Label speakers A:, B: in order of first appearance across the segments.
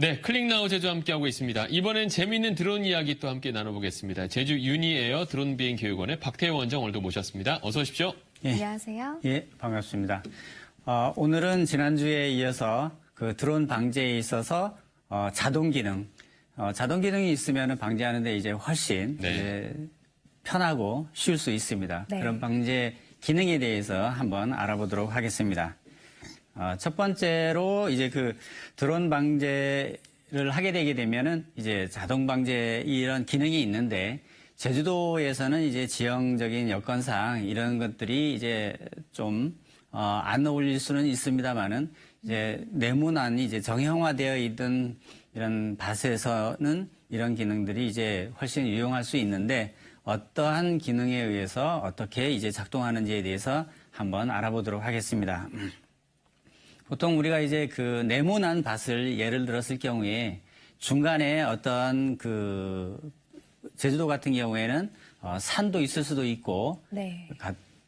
A: 네, 클릭나우 제주 함께하고 있습니다. 이번엔 재미있는 드론 이야기 또 함께 나눠보겠습니다. 제주 유니에어 드론 비행 교육원의 박태호 원장 오늘도 모셨습니다. 어서 오십시오.
B: 예.
C: 안녕하세요.
B: 예, 반갑습니다. 오늘은 지난주에 이어서 그 드론 방제에 있어서 자동 기능, 자동 기능이 있으면 방제하는데 이제 훨씬
A: 네.
B: 이제 편하고 쉬울 수 있습니다.
C: 네.
B: 그런 방제 기능에 대해서 한번 알아보도록 하겠습니다. 첫 번째로 이제 그 드론 방제를 하게 되게 되면은 이제 자동 방제 이런 기능이 있는데 제주도에서는 이제 지형적인 여건상 이런 것들이 이제 좀 안 어울릴 수는 있습니다만은 이제 네모난 이제 정형화되어 있던 이런 밭에서는 이런 기능들이 이제 훨씬 유용할 수 있는데 어떠한 기능에 의해서 어떻게 이제 작동하는지에 대해서 한번 알아보도록 하겠습니다. 보통 우리가 이제 그 네모난 밭을 예를 들었을 경우에 중간에 어떤 그 제주도 같은 경우에는 산도 있을 수도 있고
C: 네.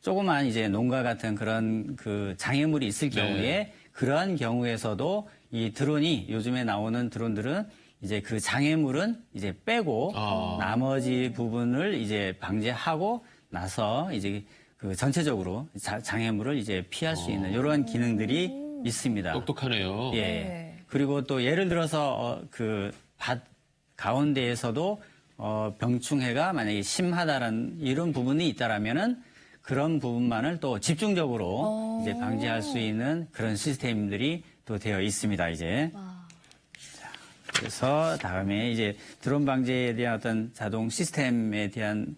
B: 조그만 이제 농가 같은 그런 그 장애물이 있을 경우에
A: 네.
B: 그러한 경우에서도 이 드론이 요즘에 나오는 드론들은 이제 그 장애물은 이제 빼고 나머지 부분을 이제 방제하고 나서 이제 그 전체적으로 장애물을 이제 피할 수 있는 이런 기능들이 있습니다.
A: 똑똑하네요.
B: 예.
C: 네.
B: 그리고 또 예를 들어서 그 밭 가운데에서도 병충해가 만약에 심하다는 이런 부분이 있다라면은 그런 부분만을 또 집중적으로 이제 방지할 수 있는 그런 시스템들이 또 되어 있습니다. 이제.
C: 와.
B: 그래서 다음에 이제 드론 방제에 대한 어떤 자동 시스템에 대한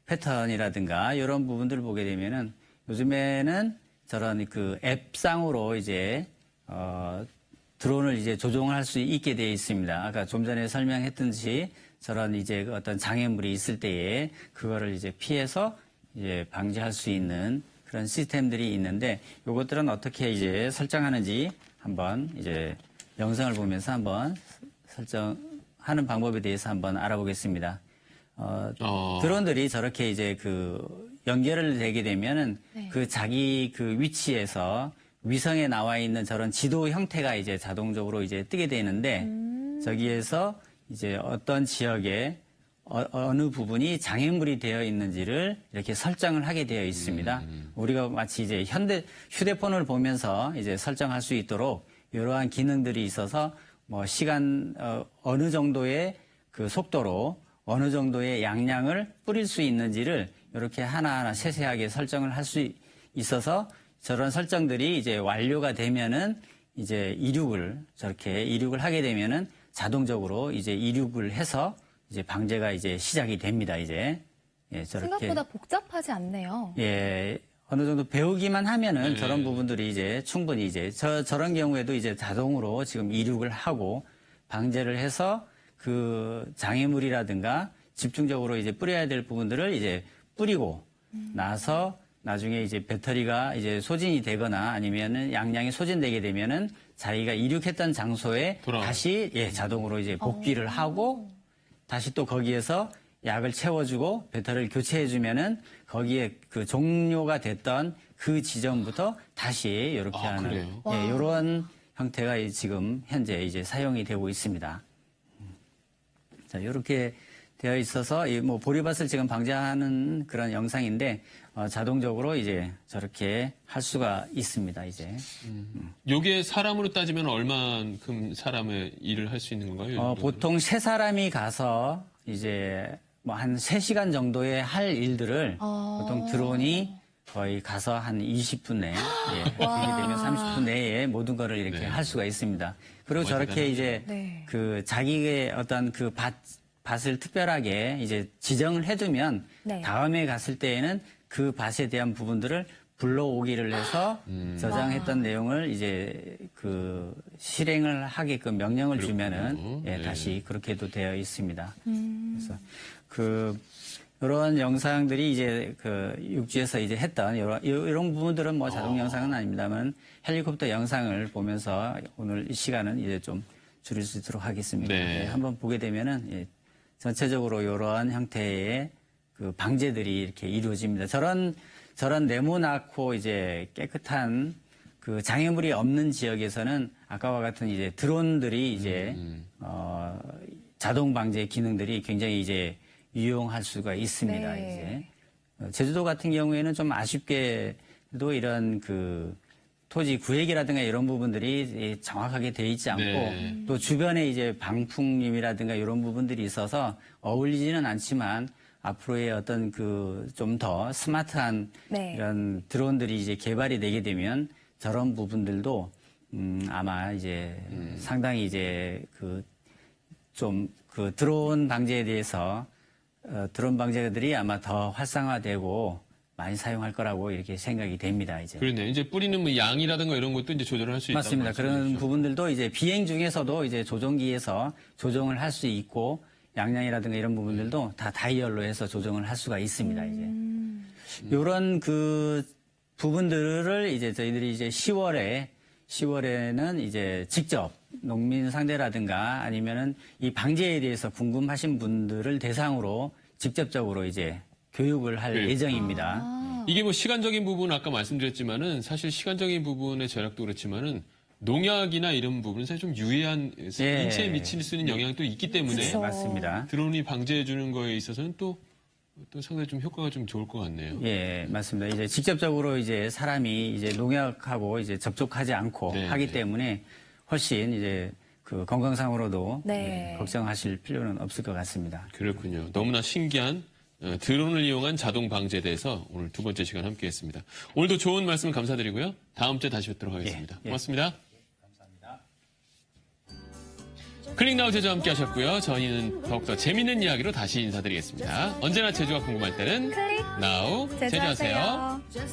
B: 패턴이라든가 이런 부분들을 보게 되면은 요즘에는 저런 그 앱상으로 이제 드론을 이제 조종할 수 있게 되어 있습니다. 아까 좀 전에 설명했듯이 저런 이제 어떤 장애물이 있을 때에 그거를 이제 피해서 이제 방지할 수 있는 그런 시스템들이 있는데 이것들은 어떻게 이제 설정하는지 한번 이제 영상을 보면서 한번 설정하는 방법에 대해서 한번 알아보겠습니다. 드론들이 저렇게 이제 그 연결을 되게 되면은
C: 네.
B: 그 자기 그 위치에서 위성에 나와 있는 저런 지도 형태가 이제 자동적으로 이제 뜨게 되는데 저기에서 이제 어떤 지역에 어느 부분이 장애물이 되어 있는지를 이렇게 설정을 하게 되어 있습니다. 우리가 마치 이제 휴대폰을 보면서 이제 설정할 수 있도록 이러한 기능들이 있어서 뭐 시간 어느 정도의 그 속도로 어느 정도의 양량을 뿌릴 수 있는지를 이렇게 하나하나 세세하게 설정을 할 수 있어서 저런 설정들이 이제 완료가 되면은 이제 저렇게 이륙을 하게 되면은 자동적으로 이제 이륙을 해서 이제 방제가 이제 시작이 됩니다. 이제 예, 저렇게
C: 생각보다 복잡하지 않네요.
B: 예, 어느 정도 배우기만 하면은
A: 네.
B: 저런 부분들이 이제 충분히 이제 저런 경우에도 이제 자동으로 지금 이륙을 하고 방제를 해서 그 장애물이라든가 집중적으로 이제 뿌려야 될 부분들을 이제 뿌리고 나서 나중에 이제 배터리가 이제 소진이 되거나 아니면은 양량이 소진되게 되면은 자기가 이륙했던 장소에 다시 자동으로 이제 복귀를 하고 다시 또 거기에서 약을 채워주고 배터리를 교체해주면은 거기에 그 종료가 됐던 그 지점부터 다시 이렇게 하는
A: 그래요?
B: 이런 형태가 지금 현재 이제 사용이 되고 있습니다. 자, 이렇게 되어 있어서 뭐 보리밭을 지금 방제하는 그런 영상인데 자동적으로 이제 저렇게 할 수가 있습니다. 이제.
A: 요게 사람으로 따지면 얼만큼 사람의 일을 할 수 있는 건가요?
B: 보통 세 사람이 가서 이제 뭐 한 3시간 정도의 할 일들을 보통 드론이 거의 가서 한 20분 내에 그렇게 되면 30분 내에 모든 거를 이렇게
A: 네.
B: 할 수가 있습니다. 그리고 저렇게
A: 대단하죠.
B: 이제
C: 네.
B: 그 자기의 어떤 그 밭을 특별하게 이제 지정을 해두면
C: 네.
B: 다음에 갔을 때에는 그 밭에 대한 부분들을 불러오기를 해서 저장했던 내용을 이제 그 실행을 하게끔 명령을 주면은
A: 네.
B: 다시 그렇게도 되어 있습니다. 그래서 이런 영상들이 이제 그 육지에서 이제 했던 이런 부분들은 뭐 자동 영상은 아닙니다만 헬리콥터 영상을 보면서 오늘 이 시간은 이제 좀 줄일 수 있도록 하겠습니다.
A: 네.
B: 한번 보게 되면은 전체적으로 이러한 형태의 그 방제들이 이렇게 이루어집니다. 저런 네모나고 이제 깨끗한 그 장애물이 없는 지역에서는 아까와 같은 이제 드론들이 이제 자동 방제 기능들이 굉장히 이제 유용할 수가 있습니다.
C: 네.
B: 이제 제주도 같은 경우에는 좀 아쉽게도 이런 그 토지 구획이라든가 이런 부분들이 정확하게 돼 있지 않고
A: 네.
B: 또 주변에 이제 방풍림이라든가 이런 부분들이 있어서 어울리지는 않지만 앞으로의 어떤 그 좀 더 스마트한
C: 네.
B: 이런 드론들이 이제 개발이 되게 되면 저런 부분들도 아마 이제 상당히 이제 그 좀 그 드론 방제에 대해서 드론 방제들이 아마 더 활성화되고 많이 사용할 거라고 이렇게 생각이 됩니다. 이제.
A: 그러네. 이제 뿌리는 뭐 양이라든가 이런 것도 이제 조절을 할 수 있다.
B: 맞습니다. 그런 부분들도 이제 비행 중에서도 이제 조종기에서 조정을 할 수 있고 양량이라든가 이런 부분들도 다 다이얼로 해서 조정을 할 수가 있습니다. 이제. 요런 그 부분들을 이제 저희들이 이제 10월에는 이제 직접 농민 상대라든가 아니면은 이 방제에 대해서 궁금하신 분들을 대상으로 직접적으로 이제 교육을 할
A: 교육.
B: 예정입니다.
A: 이게 뭐 시간적인 부분은 아까 말씀드렸지만은 사실 시간적인 부분의 절약도 그렇지만은 농약이나 이런 부분은 사실 좀 유해한 인체에 미칠 수 있는 영향이 또 있기 때문에
C: 그쵸.
B: 맞습니다.
A: 드론이 방제해 주는 거에 있어서는 또 상당히 좀 효과가 좀 좋을 것 같네요.
B: 예, 맞습니다. 이제 직접적으로 이제 사람이 이제 농약하고 이제 접촉하지 않고
A: 네,
B: 하기
A: 네.
B: 때문에 훨씬 이제 그 건강상으로도
C: 네.
B: 걱정하실 필요는 없을 것 같습니다.
A: 그렇군요. 너무나 신기한 드론을 이용한 자동 방제에 대해서 오늘 두 번째 시간 함께했습니다. 오늘도 좋은 말씀 감사드리고요. 다음 주에 다시 뵙도록 하겠습니다.
B: 예.
A: 고맙습니다. 클릭나우 제주 함께 하셨고요. 저희는 더욱더 재밌는 이야기로 다시 인사드리겠습니다. 언제나 제주가 궁금할 때는
C: 클릭
A: 나우 제주하세요.
C: 제주하세요.